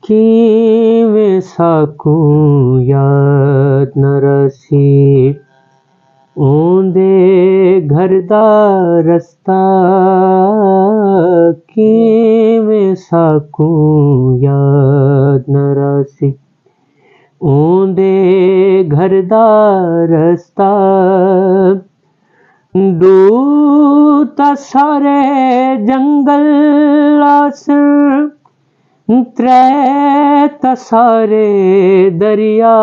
ਕਿਵੇਂ ਸਾਕੂ ਯਾਦ ਨਾ ਰਸੀ। ਉਹਦੇ ਘਰ ਦਾ ਰਸਤਾ ਕਿਵੇਂ ਸਾਕੂ ਯਾਦ ਨਾ ਰਸੀ। ਉਹਦੇ ਘਰ ਦਾ ਰਸਤਾ ਦੂ ਤਾਂ ਸਾਰੇ ਜੰਗਲ ਆਸਣ, ਤ੍ਰੈ ਤਾਂ ਸਾਰੇ ਦਰਿਆ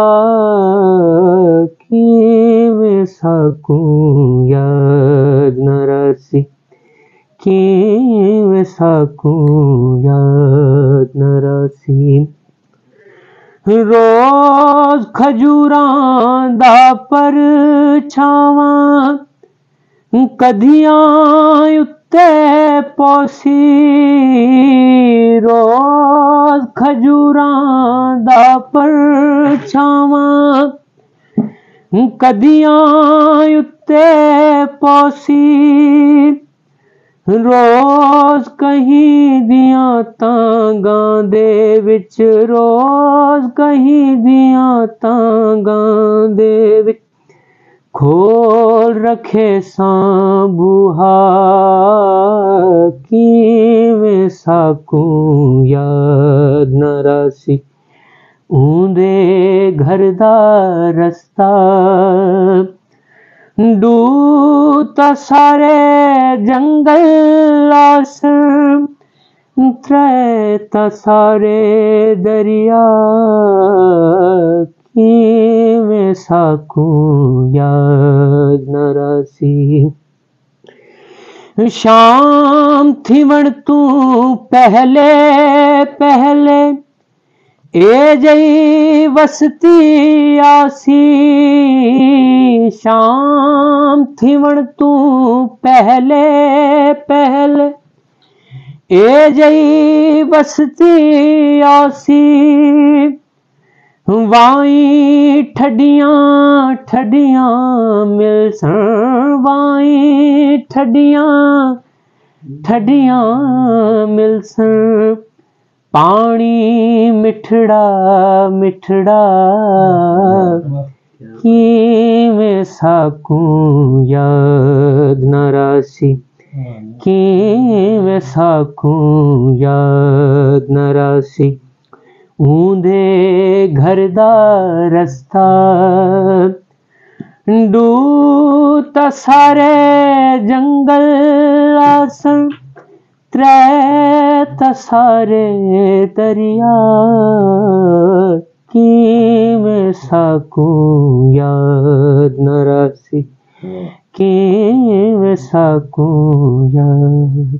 ਕਿਵੇਂ ਸਾਕੂ ਯਾਦ ਨਾ ਰਸੀ। ਕਿਵੇਂ ਸਾਕੂ ਯਾਦ ਨਾ ਰਸੀ। ਰੋਜ਼ ਖਜੂਰਾਂ ਦਾ ਪਰਛਾਵਾਂ ਕਧੀਆਂ ਉੱਤੇ ਪੋਸੀ। ਰੋਜ਼ ਖਜੂਰਾਂ ਦਾ ਪਰਛਾਵਾਂ ਕਧੀਆਂ ਉੱਤੇ ਪੋਸੀ। ਰੋਜ਼ ਕਹੀਂ ਦੀਆਂ ਤਾਂਗਾਂ ਦੇ ਵਿੱਚ, ਰੋਜ਼ ਕਹੀਂ ਦੀਆਂ ਤਾਂਗਾਂ ਦੇ ਵਿੱਚ ਖੋਲ ਰੱਖੇ ਸਾਂ ਬੂਹਾ ਕਿਵੇਂ ਸਾਕੂ ਯਾਦ ਨਾ ਰਸੀ। ਉਹਦੇ ਘਰ ਦਾ ਰਸਤਾ ਦੂ ਤਾਂ ਸਾਰੇ ਜੰਗਲ ਆਸਣ, ਤ੍ਰੈ ਤਾਂ ਸਾਰੇ ਦਰਿਆ ਕਿਵੇਂ ਸਾਕੂ ਯਾਦ ਨਾ ਰਸੀ। ਸ਼ਾਮ ਥੀਵਣ ਤੂੰ ਪਹਿਲੇ ਪਹਿਲੇ ਇਹ ਜਈ ਵਸਤੀ ਆਸੀ। ਸ਼ਾਮ ਥੀਵਣ ਤੂੰ ਪਹਿਲੇ ਪਹਿਲੇ ਇਹ ਜਈ ਵਸਤੀ ਆਸੀ। Y ਠੱਡੀਆਂ ਠੱਡੀਆਂ ਮਿਲਸਣ, Y ਠੱਡੀਆਂ ਠੱਡੀਆਂ ਮਿਲਸਣ। ਪਾਣੀ ਮਿੱਠੜਾ ਮਿੱਠੜਾ ਕਿਵੇਂ ਸਾਕੂ ਯਾਦ ਨਾ ਰਸੀ। ਕਿਵੇਂ ਸਾਕੂ ਯਾਦ ਨਾ ਰਸੀ। ਉਹਦੇ ਘਰ ਦਾ ਰਸਤਾ ਦੂ ਤਾਂ ਸਾਰੇ ਜੰਗਲ ਆਸਣ, ਤ੍ਰੈ ਤਾਂ ਸਾਰੇ ਦਰਿਆ ਕਿਵੇਂ ਸਾਕੂ ਯਾਦ ਨਾ ਰਸੀ। ਕਿਵੇਂ ਸਾਕੂ ਯਾਦ।